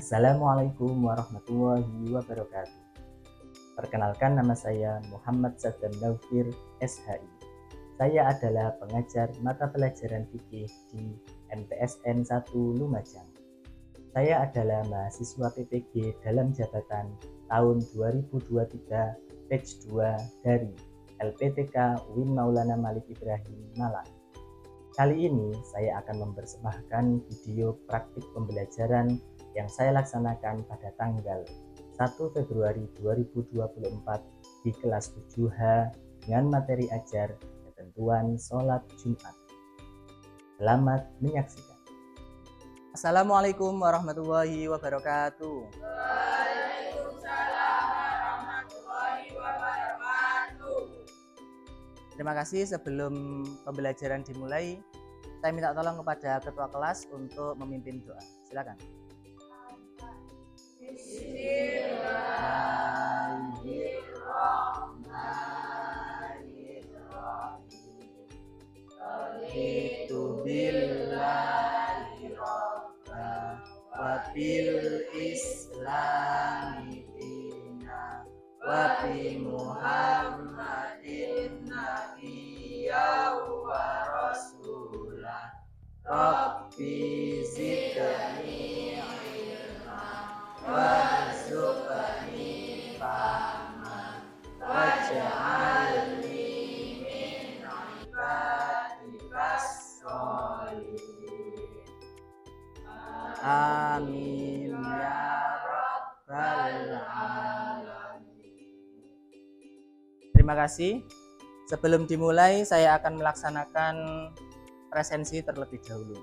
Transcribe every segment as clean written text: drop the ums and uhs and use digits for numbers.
Assalamualaikum warahmatullahi wabarakatuh. Perkenalkan, nama saya Muhammad Sadam Naufir, SHI. Saya adalah pengajar mata pelajaran fikih di MTSN 1 Lumajang. Saya adalah mahasiswa PPG dalam jabatan tahun 2023 batch 2 dari LPTK UIN Maulana Malik Ibrahim Malang. Kali ini saya akan mempersembahkan video praktik pembelajaran yang saya laksanakan pada tanggal 1 Februari 2024 di kelas 7H dengan materi ajar ketentuan sholat Jumat. Selamat menyaksikan. Assalamualaikum warahmatullahi wabarakatuh. Waalaikumsalam warahmatullahi wabarakatuh. Terima kasih. Sebelum pembelajaran dimulai, saya minta tolong kepada ketua kelas untuk memimpin doa. Silakan. Wabil Islami dina wa bi Muhammadin nabiyya wa rasulah Rabbi zidni ilma warzuqni fahma waj'alni min ibadikas sholihin. Amin ya rabbal alamin. Terima kasih. Sebelum dimulai, saya akan melaksanakan presensi terlebih dahulu.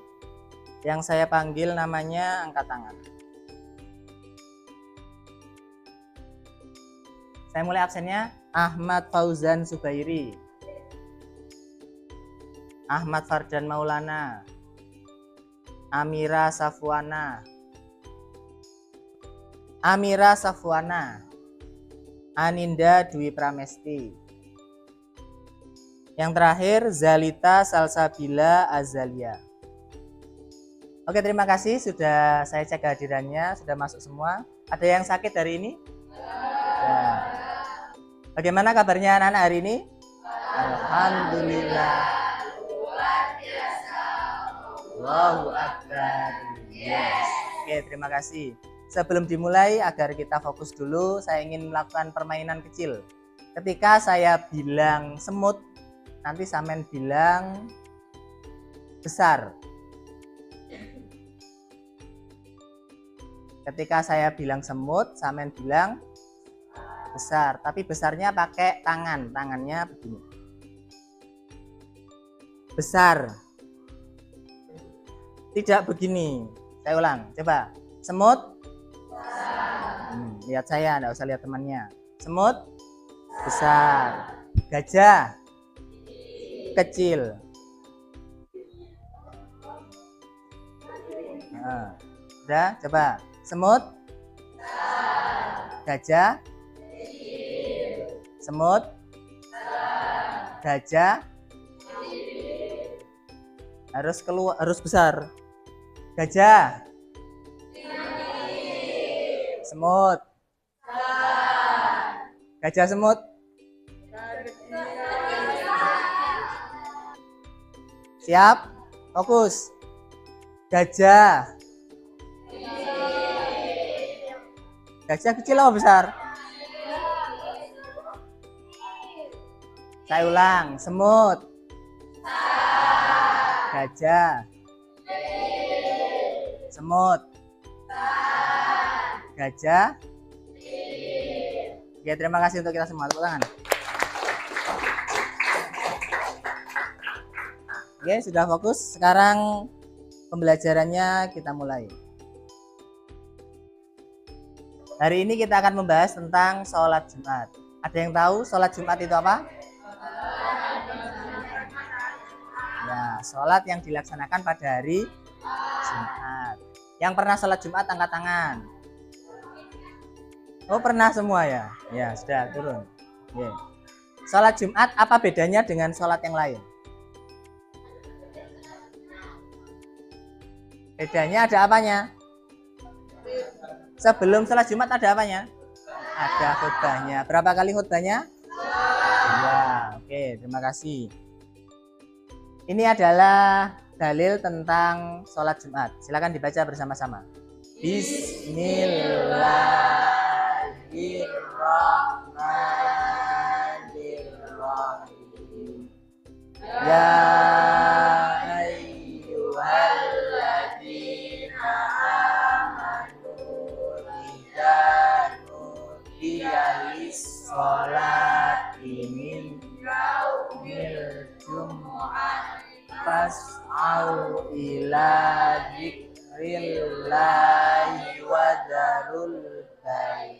Yang saya panggil namanya angkat tangan. Saya mulai absennya. Ahmad Fauzan Subairi, Ahmad Fardan Maulana, Amira Safwana, Aninda Dwi Pramesti. Yang terakhir Zalita Salsabila Azalia. Oke, terima kasih sudah saya cek kehadirannya, sudah masuk semua. Ada yang sakit hari ini? Ya. Bagaimana kabarnya anak-anak hari ini? Alhamdulillah. Allahu Akbar. Yes. Oke, terima kasih. Sebelum dimulai, agar kita fokus dulu, saya ingin melakukan permainan kecil. Ketika saya bilang semut, nanti sampean bilang besar. Ketika saya bilang semut, sampean bilang besar. Tapi besarnya pakai tangan, tangannya begini. Besar. Tidak begini. Saya ulang, coba. Semut. Lihat saya, enggak usah lihat temannya. Semut besar. Gajah kecil. Nah, udah, coba. Semut. Gajah. Semut. Gajah. Harus besar. Gajah. Semut. Gajah semut. Siap? Fokus. Gajah. Gajah kecil atau besar? Saya ulang. Semut. Gajah. Semut. Gajah. Ya, terima kasih untuk kita semua. Tepuk tangan. Oke, sudah fokus. Sekarang pembelajarannya kita mulai. Hari ini kita akan membahas tentang sholat Jumat. Ada yang tahu sholat Jumat itu apa? Ya, sholat yang dilaksanakan pada hari Jumat. Yang pernah sholat Jumat angkat tangan. Oh, pernah semua ya? Ya, sudah turun. Oke. Sholat Jumat apa bedanya dengan sholat yang lain? Bedanya ada apanya? Sebelum sholat Jumat ada apanya? Ada khutbahnya. Berapa kali khutbahnya? 2. Oke, terima kasih. Ini adalah dalil tentang sholat Jumat. Silakan dibaca bersama-sama. Bismillahirrahmanirrahim. Ya ayyuhalladzina amanu idza nudiya lis-sholati min yaumil jumu'ati fas'au ila dzikrillahi wa dzarul bai'.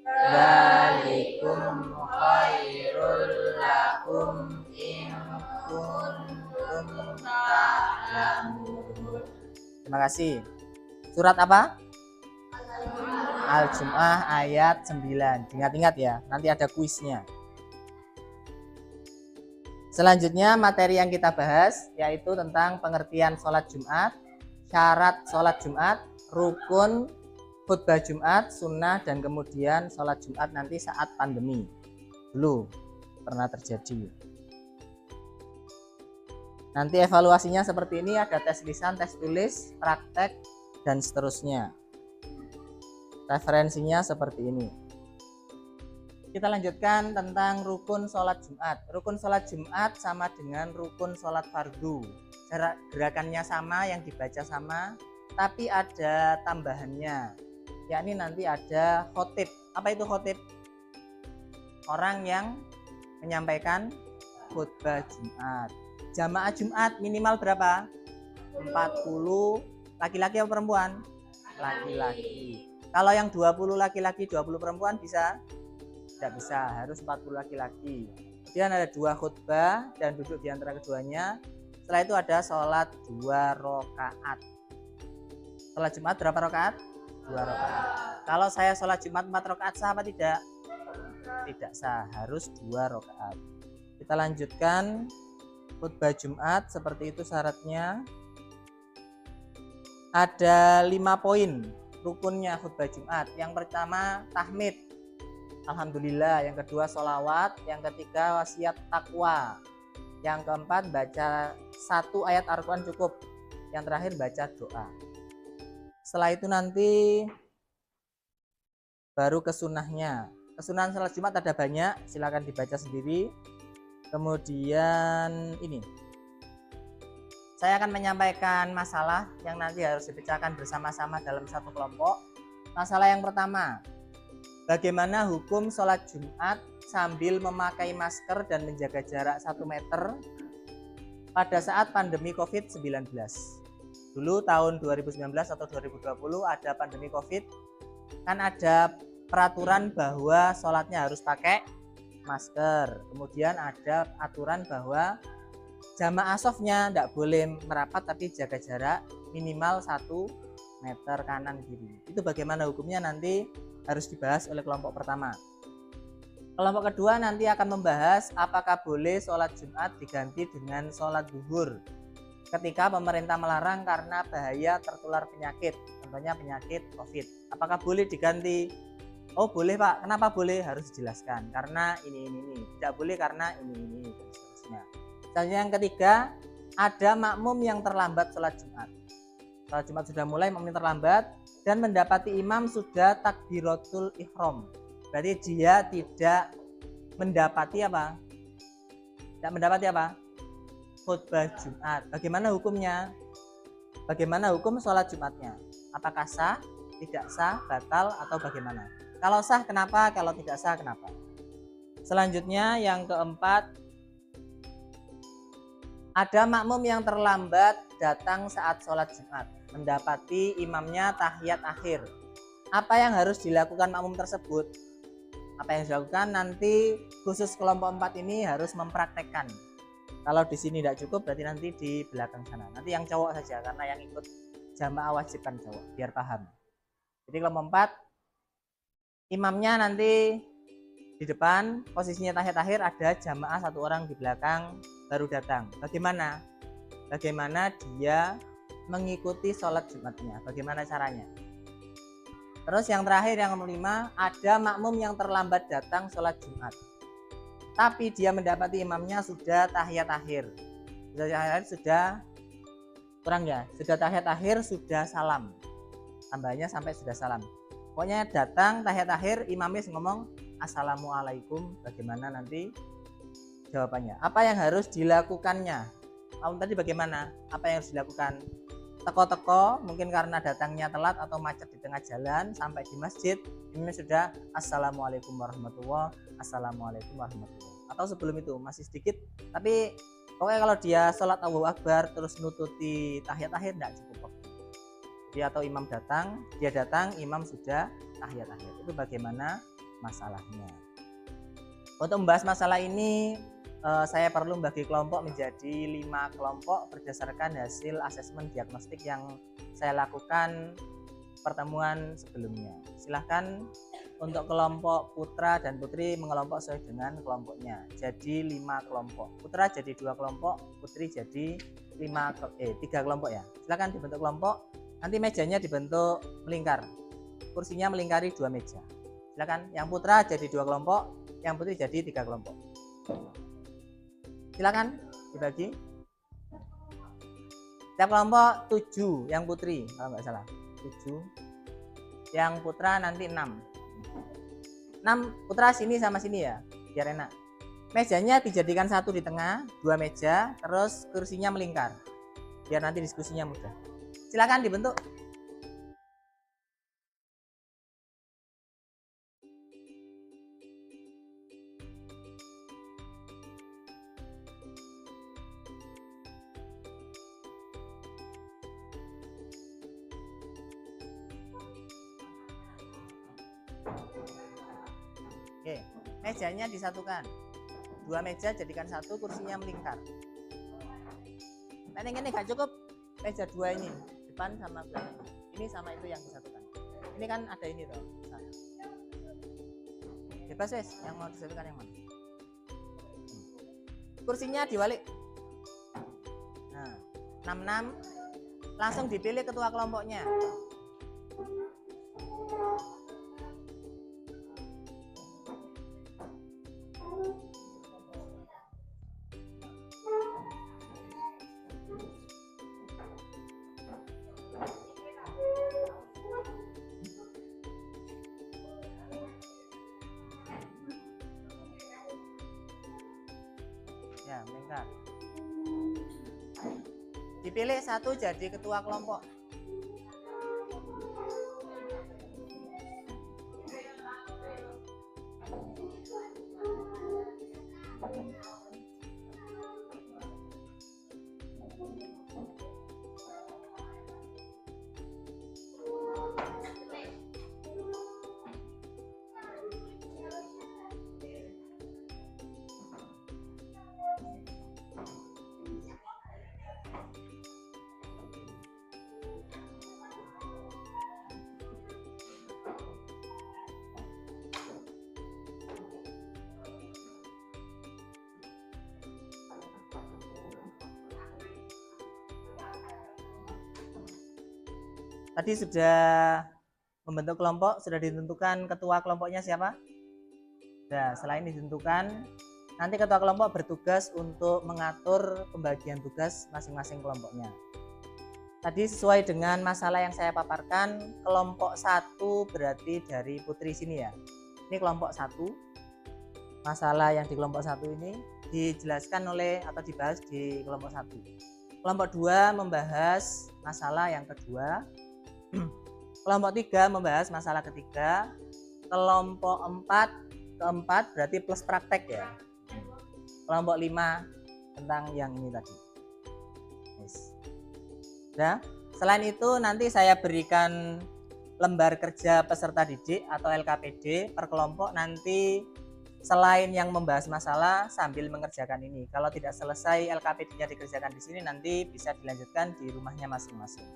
Dzalikum khairul lakum in kuntum ta'lamun. Terima kasih. Surat apa? Al-Jum'ah ayat 9. Ingat-ingat ya, nanti ada kuisnya. Selanjutnya materi yang kita bahas yaitu tentang pengertian sholat Jumat, syarat sholat Jumat, rukun khutbah Jumat, sunnah, dan kemudian sholat Jumat nanti saat pandemi. Dulu pernah terjadi. Nanti evaluasinya seperti ini, ada tes lisan, tes tulis, praktek, dan seterusnya. Referensinya seperti ini. Kita lanjutkan tentang rukun sholat Jumat. Rukun sholat Jumat sama dengan rukun sholat fardu. Gerakannya sama, yang dibaca sama, tapi ada tambahannya. Yakni nanti ada khotib. Apa itu khotib? Orang yang menyampaikan khutbah Jumat. Jamaah Jumat minimal berapa? 40 laki-laki atau perempuan? Laki-laki. Kalau yang 20 laki-laki, 20 perempuan bisa? Tidak bisa, harus 40 laki-laki. Kemudian ada 2 khutbah dan duduk di antara keduanya. Setelah itu ada sholat 2 rakaat. Sholat Jumat berapa rakaat? 2 rakaat. Kalau saya sholat Jumat 4 rakaat sah apa tidak? Tidak sah, harus 2 rakaat. Kita lanjutkan khutbah Jumat, seperti itu syaratnya. Ada 5 poin rukunnya khutbah Jumat. Yang pertama tahmid, alhamdulillah. Yang kedua sholawat. Yang ketiga wasiat takwa. Yang keempat baca 1 ayat Al-Quran cukup. Yang terakhir baca doa. Setelah itu nanti baru kesunahnya. Kesunahan sholat Jumat ada banyak, silakan dibaca sendiri. Kemudian ini, saya akan menyampaikan masalah yang nanti harus dipecahkan bersama-sama dalam satu kelompok. Masalah yang pertama, bagaimana hukum sholat Jumat sambil memakai masker dan menjaga jarak 1 meter pada saat pandemi COVID-19. Dulu tahun 2019 atau 2020 ada pandemi COVID, kan ada peraturan bahwa sholatnya harus pakai masker. Kemudian ada aturan bahwa jamaah softnya tidak boleh merapat tapi jaga jarak minimal 1 meter kanan kiri. Itu bagaimana hukumnya nanti harus dibahas oleh kelompok pertama. Kelompok kedua nanti akan membahas apakah boleh sholat Jumat diganti dengan sholat zuhur ketika pemerintah melarang karena bahaya tertular penyakit, contohnya penyakit COVID. Apakah boleh diganti? Oh boleh Pak, kenapa boleh? Harus dijelaskan karena ini. Tidak boleh karena ini dan seterusnya. Selanjutnya yang ketiga, ada makmum yang terlambat sholat Jumat. Sholat Jumat sudah mulai, makmum terlambat dan mendapati imam sudah takbiratul ihram. Berarti dia tidak mendapati apa? Tidak mendapati apa? Khutbah Jumat. Bagaimana hukumnya? Bagaimana hukum sholat Jumatnya? Apakah sah, tidak sah, batal, atau bagaimana? Kalau sah kenapa? Kalau tidak sah kenapa? Selanjutnya yang keempat, ada makmum yang terlambat datang saat sholat Jumat, mendapati imamnya tahiyat akhir. Apa yang harus dilakukan makmum tersebut? Apa yang dilakukan nanti khusus kelompok 4 ini harus mempraktekkan. Kalau di sini tidak cukup berarti nanti di belakang sana. Nanti yang cowok saja karena yang ikut jamaah wajib kan cowok biar paham. Jadi kelompok 4 imamnya nanti di depan, posisinya tahiyat akhir, ada jamaah 1 orang di belakang baru datang. Bagaimana? Bagaimana dia mengikuti sholat Jumatnya? Bagaimana caranya? Terus yang terakhir, yang nomor 5, ada makmum yang terlambat datang sholat Jumat, tapi dia mendapati imamnya sudah tahiyat akhir. Sudah tahiyat akhir, sudah kurang ya, sudah tahiyat akhir, sudah salam. Tambahnya sampai sudah salam. Pokoknya datang tahiyat akhir, imamnya ngomong assalamualaikum. Bagaimana nanti jawabannya? Apa yang harus dilakukannya? Kamu tadi bagaimana? Apa yang harus dilakukan? Teko-teko, mungkin karena datangnya telat atau macet di tengah jalan, sampai di masjid ini sudah assalamualaikum warahmatullah, assalamualaikum warahmatullah. Atau sebelum itu masih sedikit, tapi pokoknya kalau dia sholat Allahu Akbar terus nututi tahiyat akhir tidak cukup. Dia atau imam datang, dia datang, imam sudah tahiyat akhir. Itu bagaimana masalahnya? Untuk membahas masalah ini, saya perlu membagi kelompok menjadi 5 kelompok berdasarkan hasil asesmen diagnostik yang saya lakukan pertemuan sebelumnya. Silahkan untuk kelompok putra dan putri mengelompok sesuai dengan kelompoknya. Jadi 5 kelompok. Putra jadi 2 kelompok, putri jadi 3 kelompok ya. Silahkan dibentuk kelompok. Nanti mejanya dibentuk melingkar. Kursinya melingkari 2 meja. Silahkan yang putra jadi 2 kelompok, yang putri jadi 3 kelompok. Silakan dibagi. Setiap kelompok 7 yang putri, kalau nggak salah 7. Yang putra nanti 6 putra sini sama sini ya, biar enak. Mejanya dijadikan 1 di tengah, 2 meja, terus kursinya melingkar, biar nanti diskusinya mudah. Silakan dibentuk. Oke, mejanya disatukan. 2 meja jadikan 1, kursinya melingkar. Nah, ini gak cukup meja 2 ini, depan sama belakang. Ini sama itu yang disatukan. Ini kan ada ini tuh. Bebas wes, yang mau disatukan yang mana? Kursinya diwalik. Nah, 66 langsung dipilih ketua kelompoknya. Ya, melingkar. Dipilih 1 jadi ketua kelompok. Tadi sudah membentuk kelompok, sudah ditentukan ketua kelompoknya siapa? Nah, selain ditentukan, nanti ketua kelompok bertugas untuk mengatur pembagian tugas masing-masing kelompoknya. Tadi sesuai dengan masalah yang saya paparkan, kelompok 1 berarti dari putri sini ya. Ini kelompok 1. Masalah yang di kelompok 1 ini dijelaskan oleh atau dibahas di kelompok 1. Kelompok 2 membahas masalah yang kedua. Kelompok 3 membahas masalah ketiga. Kelompok 4 keempat berarti plus praktek ya. Kelompok 5 tentang yang ini tadi. Yes. Nah, selain itu nanti saya berikan lembar kerja peserta didik atau LKPD per kelompok, nanti selain yang membahas masalah sambil mengerjakan ini. Kalau tidak selesai LKPD-nya dikerjakan di sini, nanti bisa dilanjutkan di rumahnya masing-masing.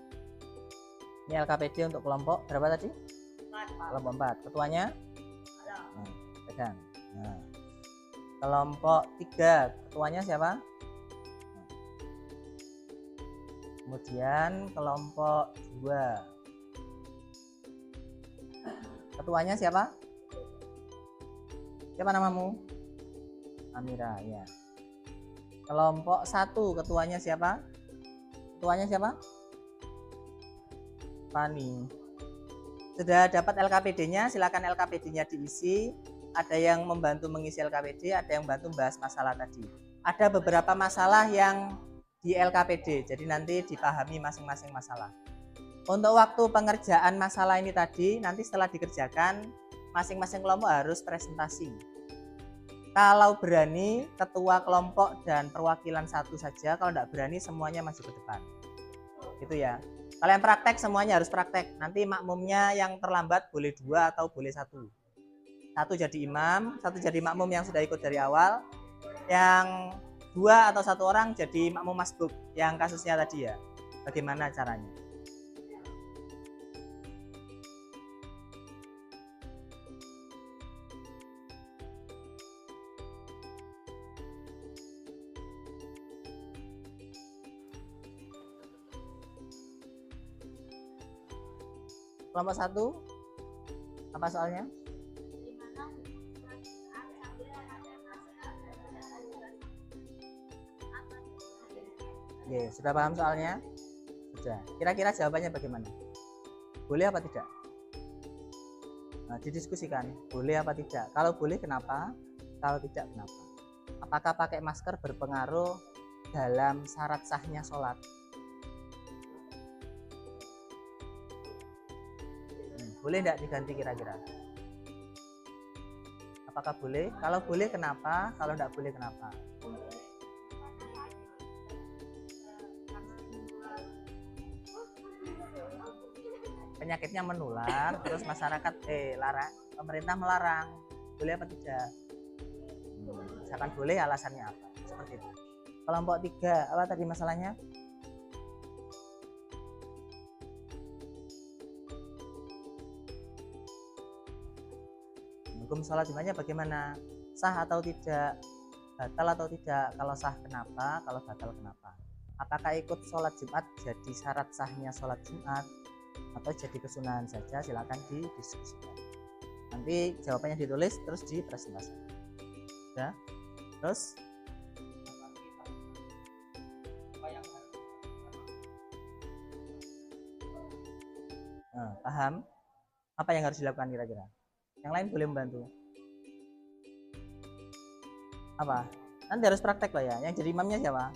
Ini LKPD untuk kelompok berapa tadi? 4. Kelompok 4. Ketuanya? Pegang. Nah. Kelompok 3, ketuanya siapa? Kemudian kelompok 2. Ketuanya siapa? Siapa namamu? Amira, ya. Kelompok 1 ketuanya siapa? Ketuanya siapa? Fani. Sudah dapat LKPD-nya, silakan LKPD-nya diisi. Ada yang membantu mengisi LKPD, ada yang bantu bahas masalah tadi. Ada beberapa masalah yang di LKPD, jadi nanti dipahami masing-masing masalah. Untuk waktu pengerjaan masalah ini tadi, nanti setelah dikerjakan, masing-masing kelompok harus presentasi. Kalau berani, ketua kelompok dan perwakilan satu saja. Kalau tidak berani, semuanya maju ke depan. Gitu ya. Kalau yang praktek, semuanya harus praktek. Nanti makmumnya yang terlambat boleh 2 atau boleh 1. 1 jadi imam, 1 jadi makmum yang sudah ikut dari awal. Yang 2 atau 1 orang jadi makmum masbuk, yang kasusnya tadi ya. Bagaimana caranya? Kelompok 1, apa soalnya? Oke, sudah paham soalnya? Sudah. Kira-kira jawabannya bagaimana? Boleh apa tidak? Nah, didiskusikan. Boleh apa tidak? Kalau boleh, kenapa? Kalau tidak, kenapa? Apakah pakai masker berpengaruh dalam syarat sahnya sholat? Boleh tidak diganti kira-kira? Apakah boleh? Kalau boleh, kenapa? Kalau tidak boleh, kenapa? Penyakitnya menular, terus masyarakat larang, pemerintah melarang. Boleh apa tidak? Misalkan boleh, alasannya apa? Seperti itu. Kelompok 3, apa tadi masalahnya? Hukum sholat Jumatnya bagaimana? Sah atau tidak? Batal atau tidak? Kalau sah kenapa? Kalau batal kenapa? Apakah ikut sholat Jumat jadi syarat sahnya sholat Jumat? Atau jadi kesunahan saja? Silakan didiskusikan. Nanti jawabannya ditulis terus dipresentasikan. Ya. Terus paham? Apa yang harus dilakukan kira-kira? Yang lain boleh membantu. Apa? Nanti harus praktek loh ya. Yang jadi imamnya siapa?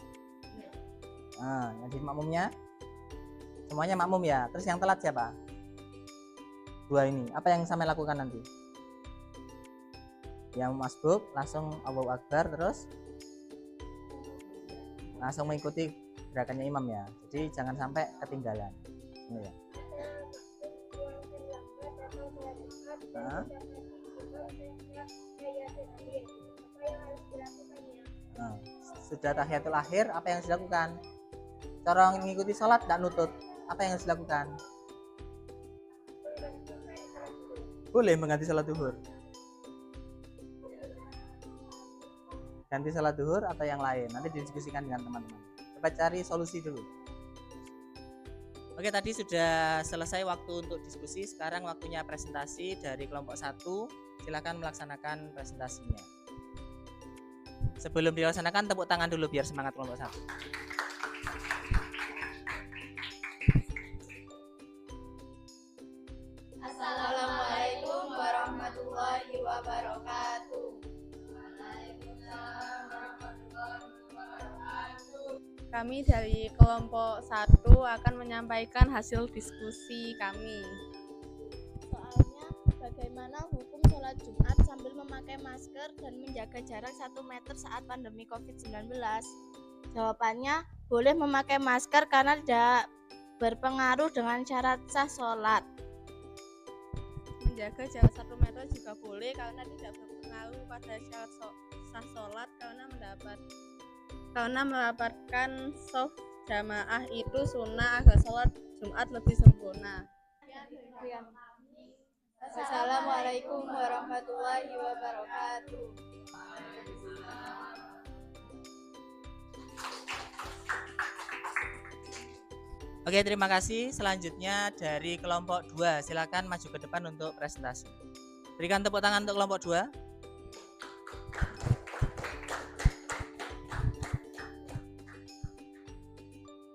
Yang jadi makmumnya? Semuanya makmum ya. Terus yang telat siapa? 2 ini. Apa yang sampai lakukan nanti? Yang masbuk langsung Allahu Akbar, terus langsung mengikuti gerakannya imam ya. Jadi jangan sampai ketinggalan. Ini ya. Sudah tahiyatul akhir, apa yang harus dilakukan? Cara mengikuti sholat tidak nutut, apa yang harus dilakukan? Boleh mengganti sholat duhur, ganti sholat duhur atau yang lain, nanti didiskusikan dengan teman-teman. Coba cari solusi dulu. Oke, tadi sudah selesai waktu untuk diskusi. Sekarang waktunya presentasi dari kelompok 1. Silakan melaksanakan presentasinya. Sebelum dilaksanakan, tepuk tangan dulu biar semangat kelompok 1. Assalamualaikum warahmatullahi wabarakatuh. Kami dari kelompok 1 akan menyampaikan hasil diskusi kami. Soalnya, bagaimana hukum sholat Jumat sambil memakai masker dan menjaga jarak 1 meter saat pandemi COVID-19? Jawabannya, boleh memakai masker karena tidak berpengaruh dengan syarat sah sholat. Menjaga jarak 1 meter juga boleh karena tidak berpengaruh pada syarat sah sholat karena mendapatkan shaf jamaah itu sunnah agar sholat Jumat lebih sempurna. Assalamualaikum warahmatullahi wabarakatuh. Oke, terima kasih. Selanjutnya dari kelompok 2, silakan maju ke depan untuk presentasi. Berikan tepuk tangan untuk kelompok 2.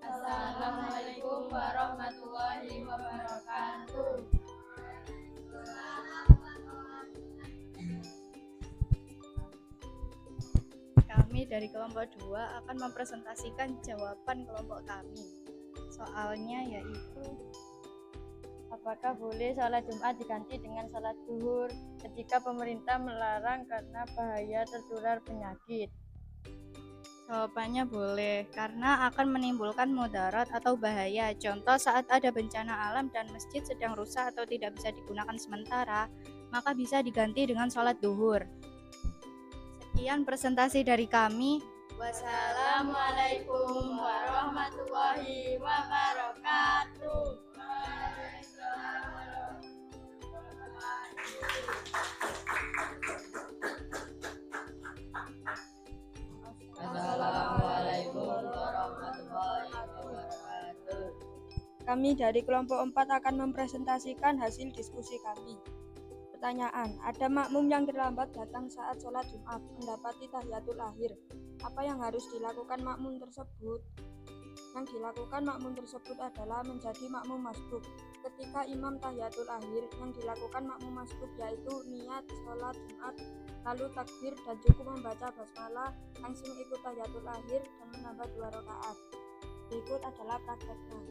Assalamualaikum warahmatullahi wabarakatuh. Kami dari kelompok 2 akan mempresentasikan jawaban kelompok kami. Soalnya yaitu, apakah boleh sholat Jumat diganti dengan sholat zuhur ketika pemerintah melarang karena bahaya tertular penyakit? Jawabannya boleh, karena akan menimbulkan mudarat atau bahaya. Contoh, saat ada bencana alam dan masjid sedang rusak atau tidak bisa digunakan sementara, maka bisa diganti dengan sholat zuhur. Sekian presentasi dari kami. Wassalamualaikum warahmatullahi wabarakatuh. Assalamualaikum warahmatullahi wabarakatuh. Kami dari kelompok 4 akan mempresentasikan hasil diskusi kami. Pertanyaan, ada makmum yang terlambat datang saat sholat Jumat mendapati tahiyatul akhir. Apa yang harus dilakukan makmum tersebut? Yang dilakukan makmum tersebut adalah menjadi makmum masbuk. Ketika imam tahiyatul akhir, yang dilakukan makmum masbuk yaitu niat sholat Jumat, lalu takbir dan cukup membaca basmalah, langsung ikut tahiyatul akhir dan menambah 2 rakaat. Berikut adalah prakteknya.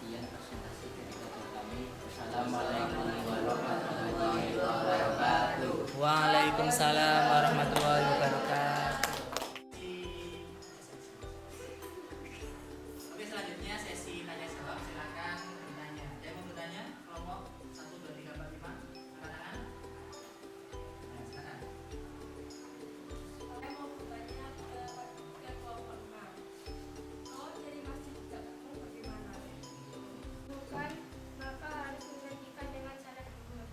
Sekian presentasi dari kelompok kami. Assalamualaikum warahmatullahi wabarakatuh. Waalaikumsalam warahmatullahi wabarakatuh. Oke, selanjutnya sesi tanya jawab. Silakan bertanya. Ada yang mau bertanya? Kelompok 1, 2, 3, 4, 5. Angkat tangan. Nah, silakan. Saya mau bertanya ke kelompok 6. Kalau dari masjid tidak ketemu bagaimana? Bukan, maka harus menyajikan dengan cara zuhur.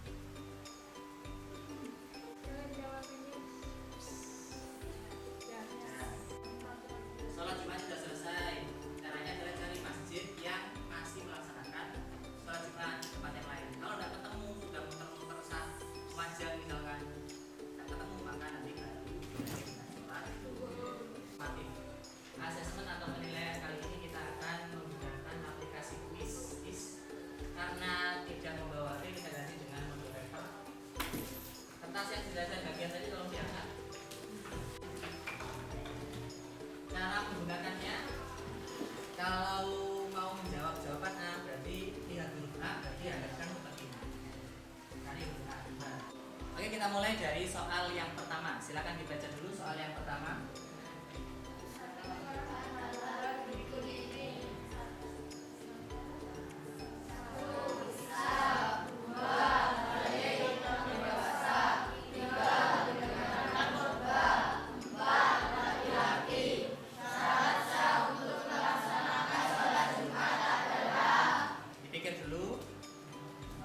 Dengan jawabannya Sholat Jumat sudah selesai. Caranya adalah cari masjid yang masih melaksanakan sholat Jumat di tempat yang lain. Kalau tidak ketemu, sudah muter-muter satu jam misalkan, tidak ketemu, maka nanti baru sholat mati. Asesmen atau penilaian kali ini kita akan menggunakan aplikasi quiz karena tidak membawa HP, kita ganti dengan mode paper. Kertas yang sudah saya bagian tadi tolong diangkat. Cara menggunakannya, kalau mau menjawab jawaban A berarti lihat huruf A, berarti hadapkan seperti ini. Cari huruf A. Nah. Oke, kita mulai dari soal yang pertama. Silakan dibaca dulu soal yang pertama. Dipikir dulu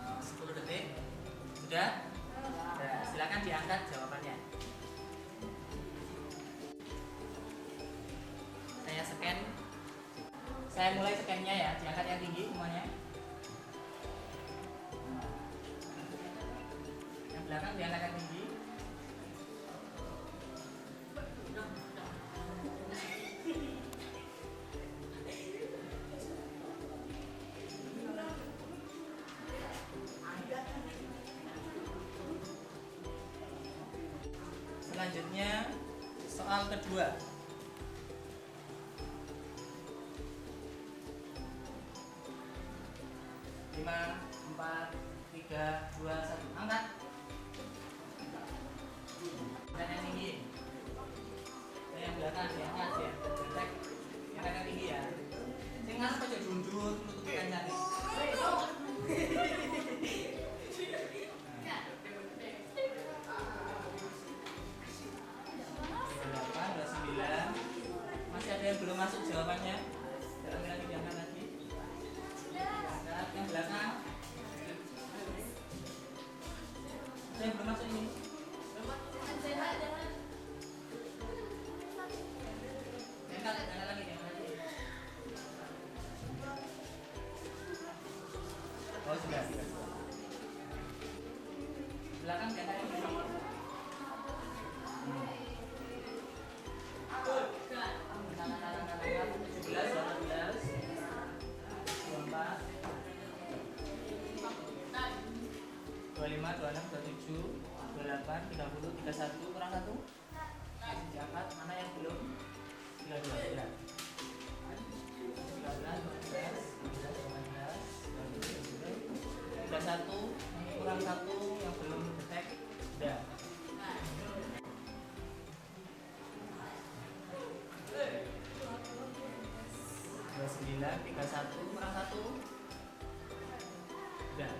10 detik. Sudah? Nah, silakan diangkat jawabannya. Saya scan. Saya mulai scan-nya ya. Diangkat yang tinggi semuanya. Yang belakang diangkat yang tinggi. Selanjutnya soal kedua. Lima, 4, 3, 2, 1. Angkat. Dan yang tinggi. Dan yang belakang diangkat ya. Cek. Yang agak tinggi ya. Sing ngarep aja dundut nutupi kancane. Delapan, Oh sudah. Silakan jangan lima, 26, 27, 28, 30, 31, kurang 1 masih diangkat, mana yang belum? 32, ya 31, kurang 1 yang belum detek, sudah 29, 31, kurang 1 sudah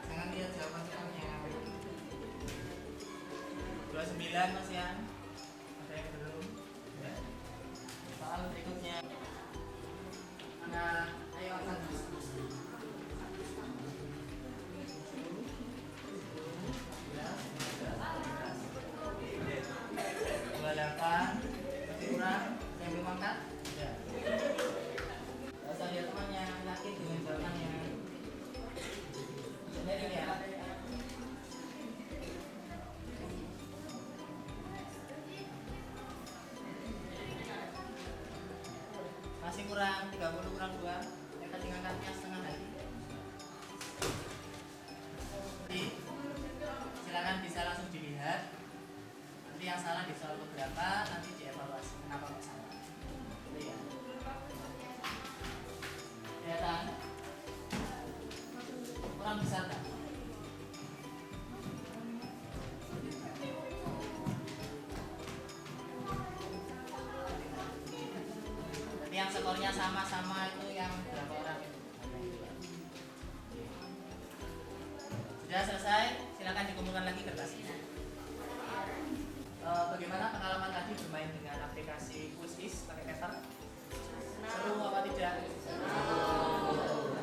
jangan lihat jawaban soalnya. 29 Mas Yan, ada yang belum? Ya. Soal berikutnya ayo angkat 28 masih kurang, yang belum angkat? Ya. Gak usah lihat temannya, yakin dengan jawabannya. Sendiri ya. Masih kurang 30 kurang 2. Kita tinggalkannya setengah lagi. Jadi silakan bisa langsung dilihat. Nanti yang salah di soal beberapa nanti dievaluasi kenapa kok salah. Itu ya. Kelihatan? Kurang besar kan? Jadi yang skornya sama-sama itu yang berapa orang itu? Sudah selesai, silakan dikumpulkan lagi kertasnya. Bagaimana pengalaman tadi bermain dengan aplikasi QuizIS pakai paper? Seru apa tidak?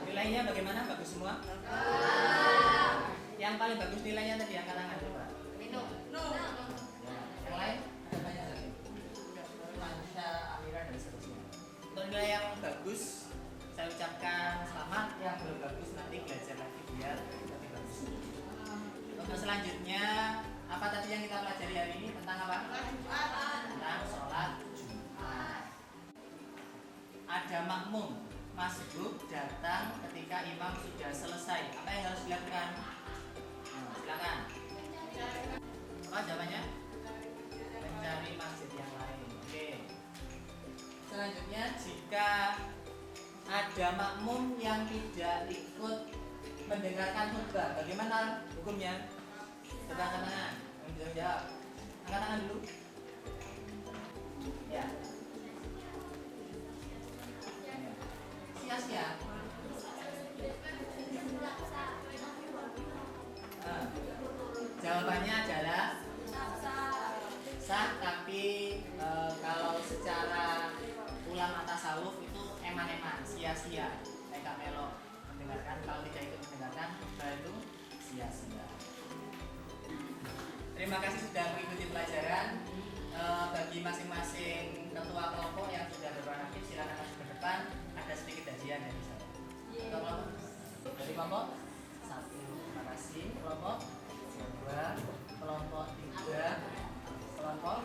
Nilainya bagaimana? Bagus semua? Yang paling bagus nilainya tadi angkat tangan coba. Yang lain? Ada banyak lagi. Manusia, Amira dan seterusnya. Untuk nilai yang bagus, saya ucapkan selamat. Yang belum bagus nanti belajar lagi biar lebih bagus. Untuk selanjutnya, apa tadi yang kita pelajari hari ini? Tentang apa? Tentang sholat Jumat. Ada makmum masbuk datang ketika imam sudah selesai. Apa yang harus dilakukan? Silakan. Apa jawabannya? Mencari masjid yang lain. Oke. Selanjutnya, jika ada makmum yang tidak ikut mendengarkan khutbah, bagaimana hukumnya? Coba angkat tangan. Yang bisa jawab. Angkat tangan dulu. Ya. Sia-sia. Jawabannya adalah sah, tapi kalau secara ulama tasawuf itu eman-eman, sia-sia, kayak Kak Melo mendengarkan, kalau tidak ikut mendengarkan itu sia-sia. Terima kasih sudah mengikuti pelajaran. Bagi masing-masing ketua kelompok yang sudah berperan aktif, silakan masuk ke depan. Ada sedikit hadiah dari saya. Ketua kelompok dari kelompok 1, terima kasih. Kelompok 2, kelompok 3, kelompok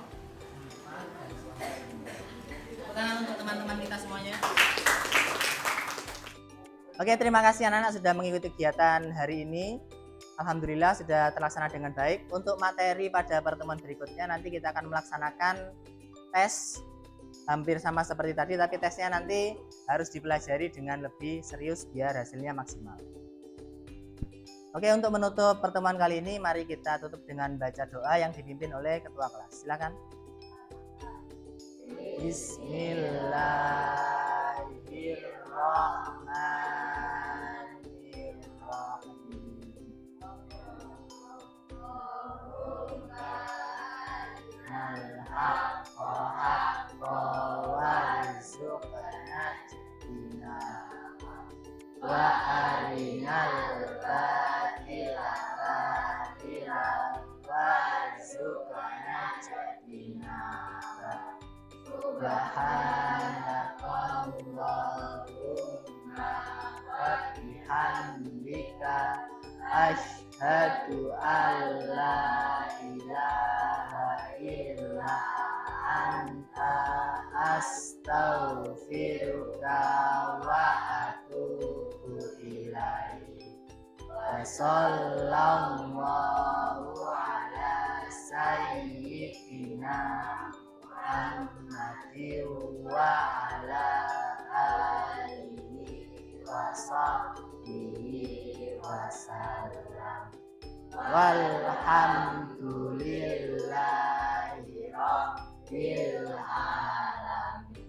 4 dan kelompok 5. Tepuk tangan untuk teman-teman kita semuanya. Oke, terima kasih anak-anak sudah mengikuti kegiatan hari ini. Alhamdulillah sudah terlaksana dengan baik. Untuk materi pada pertemuan berikutnya nanti kita akan melaksanakan tes hampir sama seperti tadi, tapi tesnya nanti harus dipelajari dengan lebih serius biar hasilnya maksimal. Oke, untuk menutup pertemuan kali ini mari kita tutup dengan baca doa yang dipimpin oleh ketua kelas. Silakan. Bismillahirrahmanirrahim. Wa arinal batila batila warzuqna jadina. Subhanakallahumma wa bihamdika asyhadu an la ilaha illa anta astaghfiruka wa atubu ilaik. Wa sallallahu ala sayyidina Muhammadin wa ala alihi wa sahbihi wa sallam. Walhamdulillahi rabbil alamin.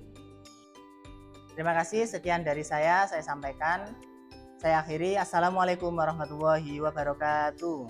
Terima kasih, sekian dari saya sampaikan. Saya akhiri. Assalamualaikum warahmatullahi wabarakatuh.